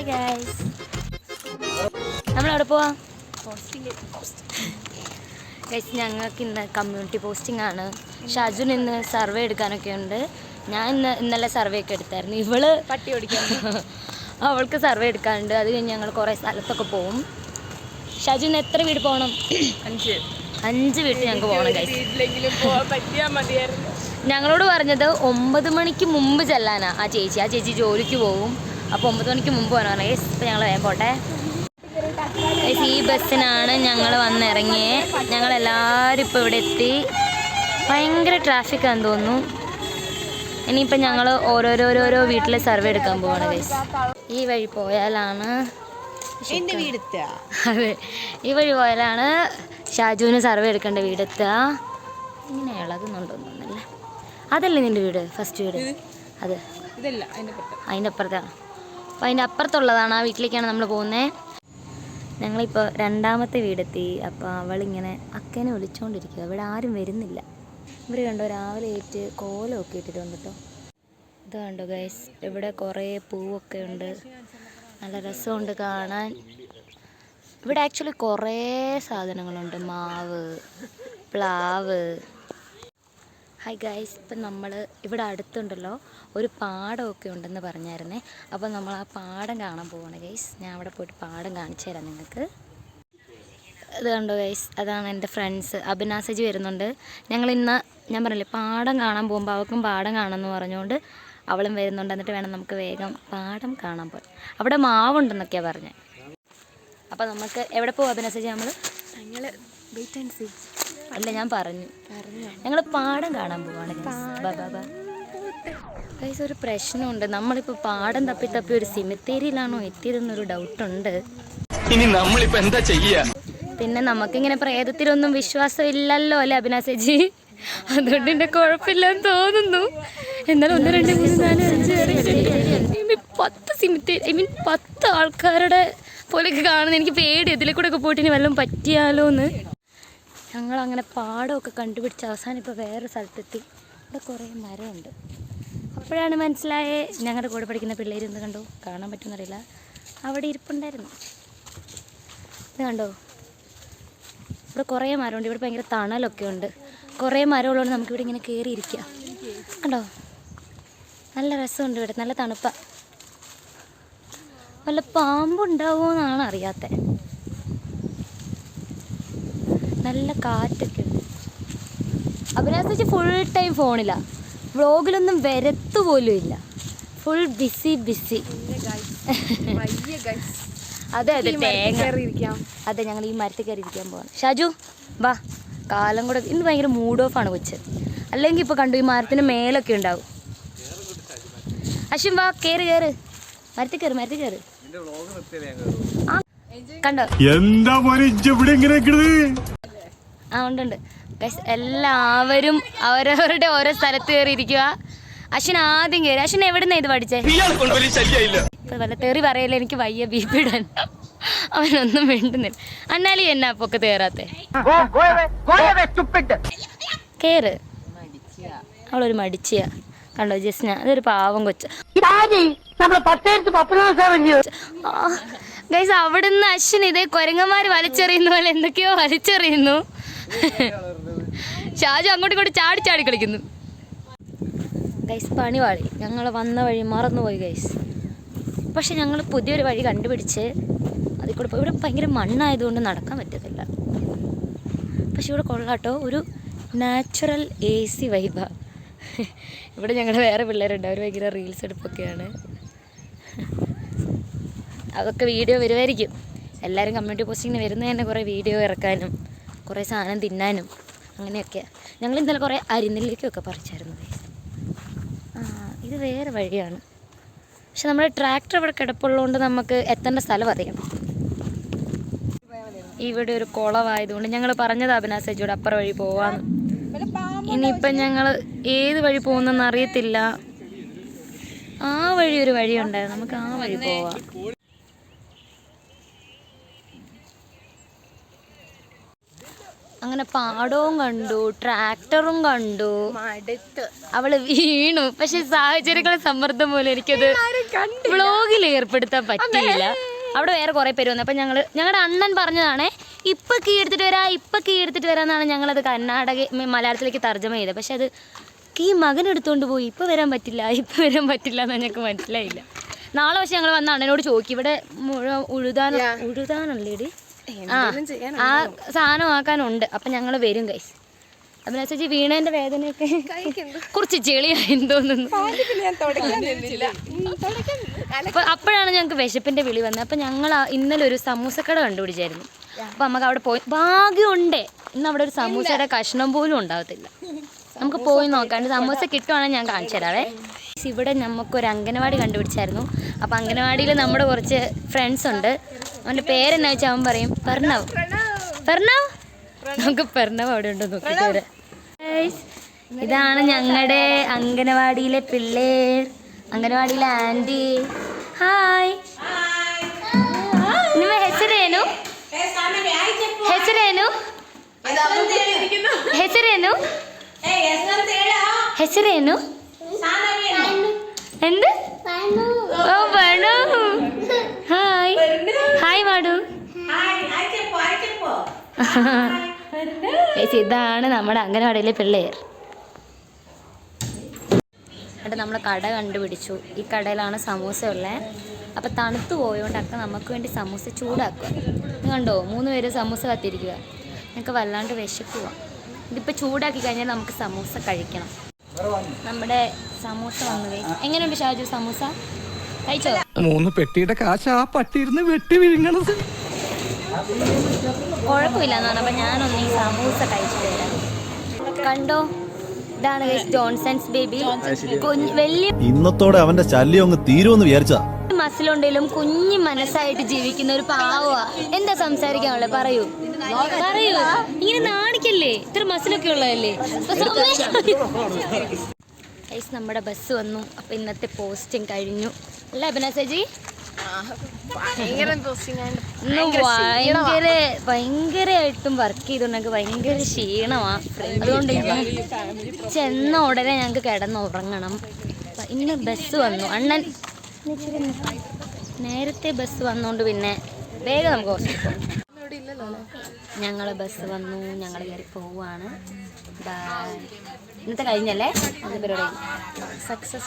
Hi guys, നമ്മളെവിടെ പോവാം? Guys, ഞങ്ങൾക്ക് ഇന്ന് കമ്മ്യൂണിറ്റി പോസ്റ്റിംഗ് ആണ്. ഷാജുന് ഇന്ന് സർവേ എടുക്കാനൊക്കെ ഉണ്ട്. ഞാൻ ഇന്നലെ സർവേ ഒക്കെ എടുത്തായിരുന്നു. ഇവള് പട്ടി ഓടിക്കാൻ അവൾക്ക് സർവേ എടുക്കാനുണ്ട്. അത് കഴിഞ്ഞ് ഞങ്ങൾ കുറേ സ്ഥലത്തൊക്കെ പോവും. ഷാജുന് എത്ര വീട് പോകണം? 5 വീട്ടിൽ ഞങ്ങൾക്ക് പോകണം ഗൈസ്. ഞങ്ങളോട് പറഞ്ഞത് 9 മണിക്ക് മുമ്പ് ചെല്ലാനാ. ആ ചേച്ചി ജോലിക്ക് പോവും. അപ്പോൾ 9 മണിക്ക് മുമ്പ് പോകാനാണ് ഗൈസ്. ഇപ്പം ഞങ്ങൾ വേഗം പോട്ടെ. ഈ ബസ്സിനാണ് ഞങ്ങൾ വന്നിറങ്ങിയത്. ഞങ്ങളെല്ലാവരും ഇപ്പോൾ ഇവിടെ എത്തി. ഭയങ്കര ട്രാഫിക്കാന്ന് തോന്നുന്നു. ഇനിയിപ്പം ഞങ്ങൾ ഓരോരോ വീട്ടിലെ സർവേ എടുക്കാൻ പോവാണ് ഗൈസ്. ഈ വഴി പോയാലാണ് അതെ, ഈ വഴി പോയാലാണ് ഷാജുവിന് സർവേ എടുക്കേണ്ട വീടെത്തുക. ഇങ്ങനെ ഇളകുന്നുണ്ടോന്നല്ലേ? അതല്ലേ നിൻ്റെ വീട്, ഫസ്റ്റ് വീട്? അത് അതിൻ്റെ അപ്പുറത്താണ്. അപ്പോൾ അതിൻ്റെ അപ്പുറത്തുള്ളതാണ്. ആ വീട്ടിലേക്കാണ് നമ്മൾ പോകുന്നത്. ഞങ്ങളിപ്പോൾ 2ാമത്തെ വീടെത്തി. അപ്പോൾ അവളിങ്ങനെ അക്കനെ വിളിച്ചുകൊണ്ടിരിക്കുക. ഇവിടെ ആരും വരുന്നില്ല. ഇവർ കണ്ടോ, രാവിലെ ഏറ്റ് കോലമൊക്കെ ഇട്ടിട്ടുണ്ട് കേട്ടോ. ഇത് കണ്ടോ ഗൈസ്, ഇവിടെ കുറേ പൂവൊക്കെ ഉണ്ട്. നല്ല രസമുണ്ട് കാണാൻ. ഇവിടെ ആക്ച്വലി കുറേ സാധനങ്ങളുണ്ട്. മാവ്, പ്ലാവ്. ഹായ് ഗൈസ്, ഇപ്പം നമ്മൾ ഇവിടെ അടുത്തുണ്ടല്ലോ ഒരു പാടമൊക്കെ ഉണ്ടെന്ന് പറഞ്ഞായിരുന്നേ. അപ്പോൾ നമ്മൾ ആ പാടം കാണാൻ പോവാണ് ഗൈസ്. ഞാൻ അവിടെ പോയിട്ട് പാടം കാണിച്ചു തരാം നിങ്ങൾക്ക്. ഇത് കണ്ടോ ഗൈസ്, അതാണ് എൻ്റെ ഫ്രണ്ട്സ്. അഭിനാസജി വരുന്നുണ്ട്. ഞങ്ങളിന്ന് ഞാൻ പറഞ്ഞില്ലേ പാടം കാണാൻ പോകുമ്പോൾ അവർക്കും പാടം കാണാമെന്ന് പറഞ്ഞുകൊണ്ട് അവളും വരുന്നുണ്ട്. എന്നിട്ട് വേണം നമുക്ക് വേഗം പാടം കാണാൻ പോകാൻ. അവിടെ മാവുണ്ടെന്നൊക്കെയാണ് പറഞ്ഞത്. അപ്പോൾ നമുക്ക് എവിടെ പോകും അഭിനാസജി? ഞങ്ങൾ വെയിറ്റ് ആൻഡ് സീ. അല്ല, ഞാൻ പറഞ്ഞു ഞങ്ങൾ പാടം കാണാൻ പോവാണ് ഗൈസ്. ഒരു പ്രശ്നമുണ്ട്. നമ്മളിപ്പോൾ പാടം തപ്പി ഒരു സിമിത്തേരിയിലാണോ എത്തിയതെന്നൊരു ഡൗട്ടുണ്ട്. ഇനി നമ്മളിപ്പോൾ എന്താ ചെയ്യുക? പിന്നെ നമുക്കിങ്ങനെ പ്രേതത്തിലൊന്നും വിശ്വാസം ഇല്ലല്ലോ അല്ലേ അഭിനാസജി? അതുകൊണ്ട് എൻ്റെ കുഴപ്പമില്ലെന്ന് തോന്നുന്നു. എന്നാലും 1 2 3 4 5 6 10 10 ആൾക്കാരുടെ പോലെയൊക്കെ കാണുന്നത് എനിക്ക് പേടി. ഇതിലെ കൂടെ ഒക്കെ പോയിട്ട് ഇനി വല്ലതും പറ്റിയാലോ എന്ന്. ഞങ്ങളങ്ങനെ പാടമൊക്കെ കണ്ടുപിടിച്ച് അവസാനം ഇപ്പോൾ വേറൊരു സ്ഥലത്തെത്തി. ഇവിടെ കുറേ മരമുണ്ട്. അപ്പോഴാണ് മനസ്സിലായേ, ഞങ്ങളുടെ കൂടെ പഠിക്കുന്ന പിള്ളേർ ഇന്ന് കണ്ടോ, കാണാൻ പറ്റുമെന്നറിയില്ല, അവിടെ ഇരിപ്പുണ്ടായിരുന്നു. ഇത് കണ്ടോ, ഇവിടെ കുറേ മരമുണ്ട്. ഇവിടെ ഭയങ്കര തണലൊക്കെ ഉണ്ട്. കുറേ മരമുള്ളതുകൊണ്ട് നമുക്കിവിടെ ഇങ്ങനെ കയറിയിരിക്കാം. കണ്ടോ, നല്ല രസമുണ്ട്. ഇവിടെ നല്ല തണുപ്പാണ്. വല്ല പാമ്പുണ്ടാവുമോ എന്നാണ് അറിയാത്തത്. നല്ല കാറ്റൊക്കെ ഉണ്ട്. അഭിനാസി ഫുൾ ടൈം ഫോണില്ല. വ്ളോഗിലൊന്നും വരത്തു പോലും ഇല്ല. Full busy. അതെ അതെ, ഞങ്ങൾ ഈ മരത്തിൽ കയറി ഇരിക്കാൻ പോവാണ്. ഷാജു വാ, കാലം കൂടെ ഇന്ന് ഭയങ്കര മൂഡ് ഓഫ് ആണ് കൊച്ച്. അല്ലെങ്കിൽ ഇപ്പോൾ കണ്ടു ഈ മരത്തിന് മേലൊക്കെ ഉണ്ടാവും. അശ്വിൻ വാ, കയറ് മരത്തിൽ കയറ്. കണ്ടോ എന്താ ഉണ്ട്. എല്ലാവരും അവരവരുടെ ഓരോ സ്ഥലത്ത് കയറി ഇരിക്കുക. അശ്വിൻ ആദ്യം കയറി. അശ്വിൻ എവിടുന്നാ ഇത് പഠിച്ചേ? ഇപ്പൊ വല്ല തെറി പറയല്ലേ, എനിക്ക് വയ്യ BP ഇടാൻ. അവനൊന്നും വേണ്ടുന്നില്ല. അന്നാലി എന്നാ പൊക്കെ കയറാത്തെ? കയറ്. അവളൊരു മടിച്ചിയാ. കണ്ടോ ജസ്ന, അതൊരു പാവം കൊച്ച്. ഗൈസ്, അവിടുന്ന് അശ്വിൻ ഇതേ കുരങ്ങന്മാർ വലിച്ചെറിയുന്ന പോലെ എന്തൊക്കെയോ വലിച്ചെറിയുന്നു. ഷാജു അങ്ങോട്ടും ഇങ്ങോട്ട് ചാടി കളിക്കുന്നു. ഗൈസ്, പണി പാളി. ഞങ്ങൾ വന്ന വഴി മറന്നുപോയി ഗൈസ്. പക്ഷെ ഞങ്ങൾ പുതിയൊരു വഴി കണ്ടുപിടിച്ച് അതിൽ കൂടെ പോയി. ഇവിടെ ഭയങ്കര മണ്ണായതുകൊണ്ട് നടക്കാൻ പറ്റത്തില്ല. പക്ഷെ ഇവിടെ കൊള്ളാട്ടോ, ഒരു നാച്ചുറൽ AC വൈബാണ്. ഇവിടെ ഞങ്ങളുടെ വേറെ പിള്ളേരുണ്ട്. അവർ ഭയങ്കര റീൽസ് എടുപ്പൊക്കെയാണ്. അതൊക്കെ വീഡിയോ വരുമായിരിക്കും. എല്ലാവരും കമ്മ്യൂണിറ്റി പോസ്റ്റിങ്ങിന് വരുന്നത് തന്നെ കുറേ വീഡിയോ ഇറക്കാനും കുറേ സാധനം തിന്നാനും അങ്ങനെയൊക്കെയാണ്. ഞങ്ങൾ ഇന്നലെ കുറേ അരിനെല്ലിക്കൊക്കെ പറിച്ചായിരുന്നു. ഇത് വേറെ വഴിയാണ്. പക്ഷെ നമ്മുടെ ട്രാക്ടർ ഇവിടെ കിടപ്പുള്ളതുകൊണ്ട് നമുക്ക് എത്തേണ്ട സ്ഥലം അറിയാം. ഇവിടെ ഒരു കുളമായതുകൊണ്ട് ഞങ്ങൾ പറഞ്ഞത് അഭിനാസജിയോട് അപ്പുറം വഴി പോവാന്ന്. ഇനിയിപ്പം ഞങ്ങൾ ഏത് വഴി പോകുന്നെന്ന് അറിയത്തില്ല. ആ വഴി ഒരു വഴിയുണ്ടായിരുന്നു, നമുക്ക് ആ വഴി പോവാം. അങ്ങനെ പാടവും കണ്ടു, ട്രാക്ടറും കണ്ടു. അവള് വീണു. പക്ഷെ സാഹചര്യങ്ങളെ സമ്മർദ്ദം പോലെ എനിക്കത് വ്ളോഗിൽ ഏർപ്പെടുത്താൻ പറ്റിയില്ല. അവിടെ വേറെ കുറെ പേര് വന്നു. അപ്പം ഞങ്ങളുടെ അണ്ണൻ പറഞ്ഞതാണേ, ഇപ്പം കീ എടുത്തിട്ട് വരാമെന്നാണ് ഞങ്ങളത് മലയാളത്തിലേക്ക് തർജ്ജമ ചെയ്തത്. പക്ഷെ അത് കീ മകൻ എടുത്തുകൊണ്ട് പോയി. ഇപ്പം വരാൻ പറ്റില്ല എന്ന് ഞങ്ങൾക്ക് മനസ്സിലായില്ല. നാളെ പക്ഷെ ഞങ്ങൾ വന്ന അണ്ണനോട് ചോദിക്കും, ഇവിടെ ഉഴുതാനല്ലേടി, ആ സാധനം ആക്കാനുണ്ട്. അപ്പം ഞങ്ങൾ വരും ഗൈസ്. അപ്പം ചേച്ചി വീണേൻ്റെ വേദനയൊക്കെ കുറച്ച് ചെളിയായി തോന്നുന്നു. അപ്പോഴാണ് ഞങ്ങൾക്ക് വിശപ്പിൻ്റെ വിളി വന്നത്. അപ്പം ഞങ്ങൾ ഇന്നലെ ഒരു സമൂസക്കട കണ്ടുപിടിച്ചായിരുന്നു. അപ്പം നമുക്ക് അവിടെ പോയി, ഭാഗ്യമുണ്ട് ഇന്ന് അവിടെ ഒരു സമൂസയുടെ കഷ്ണം പോലും ഉണ്ടാകത്തില്ല. നമുക്ക് പോയി നോക്കാണ്ട് സമൂസ കിട്ടുവാണെങ്കിൽ ഞാൻ കാണിച്ചു തരാവേ. ഇവിടെ നമുക്കൊരു അംഗനവാടി കണ്ടുപിടിച്ചായിരുന്നു. അപ്പം അംഗനവാടിയിൽ നമ്മുടെ കുറച്ച് ഫ്രണ്ട്സ് ഉണ്ട്. അവൻ്റെ പേരെന്നാ വെച്ചാൽ അവൻ പറയും പ്രണവ്. നമുക്ക് പ്രണവ് അവിടെ ഉണ്ടോ നോക്കിയിട്ട് വരാം. ഇതാണ് ഞങ്ങളുടെ അംഗനവാടിയിലെ പിള്ളേർ, അംഗനവാടിയിലെ ആൻറ്റി. ഹായ്, ನಿಮ್ಮ ಹೆಸರೇನು? എന്ത്? ഓ ബണു. ഹായ് ഹായ് മാഡു. ഇതാണ് നമ്മുടെ അംഗനവാടിയിലെ പിള്ളേർ. എന്നിട്ട് നമ്മൾ കട കണ്ടുപിടിച്ചു. ഈ കടയിലാണ് സമൂസ ഉള്ളത്. അപ്പം തണുത്ത് പോയതുകൊണ്ട് അക്ക നമുക്ക് വേണ്ടി സമൂസ ചൂടാക്കുക. കണ്ടോ, 3 പേര് സമൂസ കത്തിരിക്കുക. ഞങ്ങൾക്ക് വല്ലാണ്ട് വിശക്കുക. ഇതിപ്പോൾ ചൂടാക്കി കഴിഞ്ഞാൽ നമുക്ക് സമൂസ കഴിക്കണം. നമ്മുടെ സമൂസ വന്നത് എങ്ങനെയുണ്ട് ഷാജു? സമൂസ കഴിച്ചോ? 3 പെട്ടിയുടെ കാശ് ആ പട്ടിയിരുന്ന് വെട്ടി വിഴുങ്ങണത്. കുഴപ്പമില്ല എന്ന് പറഞ്ഞപ്പോൾ ഞാനൊന്ന് ഈ സമൂസ കഴിച്ചിട്ട് വരാം. കണ്ടോ, ഇതാണ് ജോൺസൺസ് ബേബി. വലിയ ഇന്നത്തോടെ അവന്റെ ശല്യം അങ്ങ് തീരുമെന്ന് വിചാരിച്ചാ. മസിലുണ്ടെങ്കിലും കുഞ്ഞു മനസ്സായിട്ട് ജീവിക്കുന്ന ഒരു പാവാ. എന്താ സംസാരിക്കാനുള്ളത്? പറയൂ. ഇങ്ങനെ നാണിക്കല്ലേ, ഇത്ര മസിലൊക്കെ ഉള്ളതല്ലേ. നമ്മുടെ ബസ് വന്നു. അപ്പൊ ഇന്നത്തെ പോസ്റ്റിംഗ് കഴിഞ്ഞു അല്ലേ അഭിനസജി? ഭയങ്കരമായിട്ടും വർക്ക് ചെയ്തോണ്ട് ഭയങ്കര ക്ഷീണമാ. അതുകൊണ്ട് ചെന്ന ഉടനെ ഞങ്ങൾക്ക് കിടന്നുറങ്ങണം. ഇന്ന് ബസ് വന്നു. അണ്ണൻ നേരത്തെ ബസ് വന്നോണ്ട് പിന്നെ വേഗം നമുക്ക് ഹോസ്പിറ്റൽ. ഞങ്ങൾ ബസ് വന്നു, ഞങ്ങൾ കയറി പോവാണ്. ഇന്നത്തെ കഴിഞ്ഞല്ലേ പരിപാടി സക്സസ്.